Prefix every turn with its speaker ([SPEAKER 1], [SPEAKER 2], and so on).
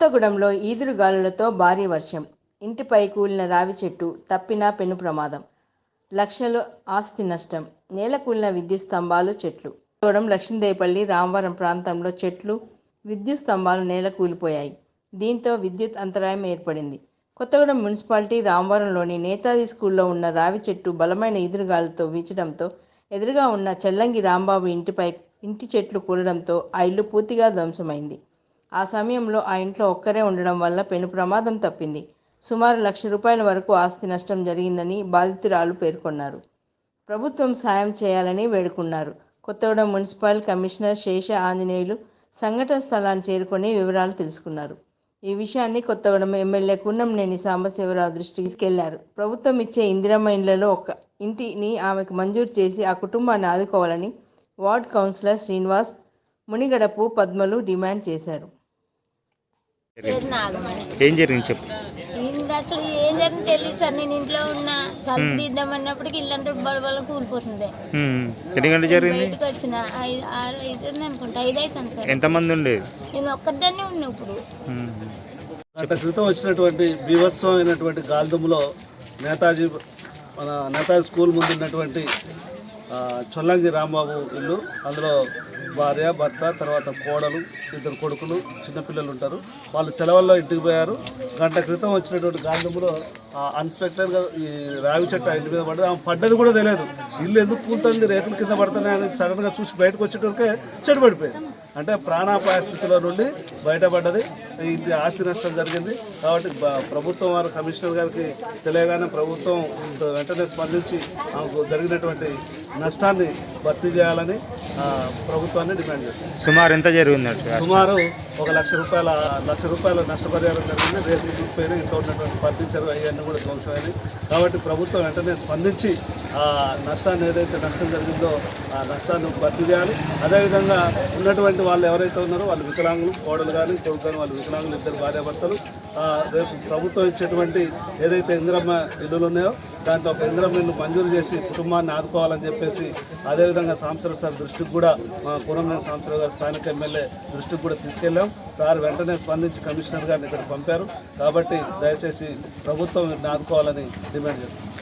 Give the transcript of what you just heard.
[SPEAKER 1] కొత్తగూడెంలో ఈదురుగాలులతో భారీ వర్షం, ఇంటిపై కూలిన రావి చెట్టు, తప్పిన పెను ప్రమాదం, లక్షలు ఆస్తి నష్టం, నేలకూలిన విద్యుత్ స్తంభాలు, చెట్లు. కొత్తగూడెం, లక్ష్మీదేవిపల్లి, రామవరం ప్రాంతంలో చెట్లు, విద్యుత్ స్తంభాలు నేలకూలిపోయాయి. దీంతో విద్యుత్ అంతరాయం ఏర్పడింది. కొత్తగూడెం మున్సిపాలిటీ రామవరంలోని నేతాజీ స్కూల్లో ఉన్న రావి చెట్టు బలమైన ఈదురుగాలులతో వీచడంతో ఎదురుగా ఉన్న చెల్లంగి రాంబాబు ఇంటి చెట్లు కూలడంతో ఆ ఇల్లు పూర్తిగా ధ్వంసమైంది. ఆ సమయంలో ఆ ఇంట్లో ఒక్కరే ఉండడం వల్ల పెను ప్రమాదం తప్పింది. సుమారు ₹1,00,000 వరకు ఆస్తి నష్టం జరిగిందని బాధితురాలు పేర్కొన్నారు. ప్రభుత్వం సాయం చేయాలని వేడుకున్నారు. కొత్తగూడెం మున్సిపల్ కమిషనర్ శేష ఆంజనేయులు సంఘటన స్థలాన్ని చేరుకొని వివరాలు తెలుసుకున్నారు. ఈ విషయాన్ని కొత్తగూడెం ఎమ్మెల్యే కూనంనేని సాంబశివరావు దృష్టికి తీసుకెళ్లారు. ప్రభుత్వం ఇచ్చే ఇందిరమ్మ ఇండ్లలో ఒక ఇంటిని ఆమెకు మంజూరు చేసి ఆ కుటుంబాన్ని ఆదుకోవాలని వార్డు కౌన్సిలర్ శ్రీనివాస్, మునిగడపు పద్మలు డిమాండ్ చేశారు.
[SPEAKER 2] ఏం జరిగింది చెప్పు.
[SPEAKER 3] అసలు ఏం జరిగింది తెలియదు సార్. నేను ఇంట్లో ఉన్నా, తలుపు తీద్దామన్నప్పటికి ఇల్లంతా బలబల కూలిపోతుంది.
[SPEAKER 2] ఎన్ని గంటలు జరిగింది?
[SPEAKER 3] బయటకు వచ్చిన 6 అవుతుంది అనుకుంటా, 5 అవుతుంది సార్.
[SPEAKER 2] ఎంతమంది ఉండేది?
[SPEAKER 3] నేను ఒక్కదాన్నే ఉన్నా. ఇప్పుడు
[SPEAKER 4] గంట క్రితం వచ్చినటువంటి బీభత్సమైనటువంటి గాల్దుములో నేతాజీ స్కూల్ ముందు ఉన్నటువంటి చొల్లంగి రాంబాబు ఇల్లు, అందులో భార్య, భర్త, తర్వాత కోడలు, 2 కొడుకులు, చిన్నపిల్లలు ఉంటారు. వాళ్ళు సెలవుల్లో ఇంటికి పోయారు. గంట క్రితం వచ్చినటువంటి గాలిదుములో అన్ఎక్స్పెక్టెడ్గా ఈ రావి చెట్టు ఆ ఇంటి మీద పడ్డది. ఆమె పడ్డది కూడా తెలియదు. ఇల్లు ఎందుకు కూలుతుంది, రేకుల కింద పడుతున్నాయి అనేది సడన్గా చూసి బయటకు వచ్చేటప్పటికే చెట్టు పడిపోయింది. అంటే ప్రాణాపాయ స్థితిలో నుండి బయటపడ్డది. ఇంటి ఆస్తి నష్టం జరిగింది. కాబట్టి ప్రభుత్వం వారు కమిషనర్ గారికి తెలియగానే ప్రభుత్వం వెంటనే స్పందించి ఆమెకు జరిగినటువంటి నష్టాన్ని భర్తీ చేయాలని ప్రభుత్వాన్ని డిమాండ్ చేస్తుంది.
[SPEAKER 2] సుమారు ఎంత జరిగింది?
[SPEAKER 4] సుమారు ₹1,00,000 నష్టపరిహారం జరిగింది. రేట్లు చూపిపోయినా ఇంట్లో ఉన్నటువంటి ఫర్నిచర్ అవన్నీ కూడా ధ్వంసమైనవి. కాబట్టి ప్రభుత్వం వెంటనే స్పందించి ఆ నష్టాన్ని, ఏదైతే నష్టం జరిగిందో ఆ నష్టాన్ని భర్తీ చేయాలి. అదేవిధంగా ఉన్నటువంటి వాళ్ళు ఎవరైతే ఉన్నారో వాళ్ళు వికలాంగులు, కోడలు కానీ కొడుకు కానీ వాళ్ళు వికలాంగులు, 2 భార్యాభర్తలు. రేపు ప్రభుత్వం ఇచ్చేటువంటి ఏదైతే ఇందిరమ్మ ఇల్లులు ఉన్నాయో దాంట్లో ఒక ఇందిరమ్మ ఇల్లు మంజూరు చేసి కుటుంబాన్ని ఆదుకోవాలని చెప్పేసి, అదేవిధంగా సాంబశివరావు సార్ దృష్టికి కూడా, మా కూనంనేని సాంబశివరావు గారు స్థానిక ఎమ్మెల్యే దృష్టికి కూడా తీసుకెళ్ళాం. సార్ వెంటనే స్పందించి కమిషనర్ గారిని ఇక్కడ పంపారు. కాబట్టి దయచేసి ప్రభుత్వం ఆదుకోవాలని డిమాండ్ చేస్తాం.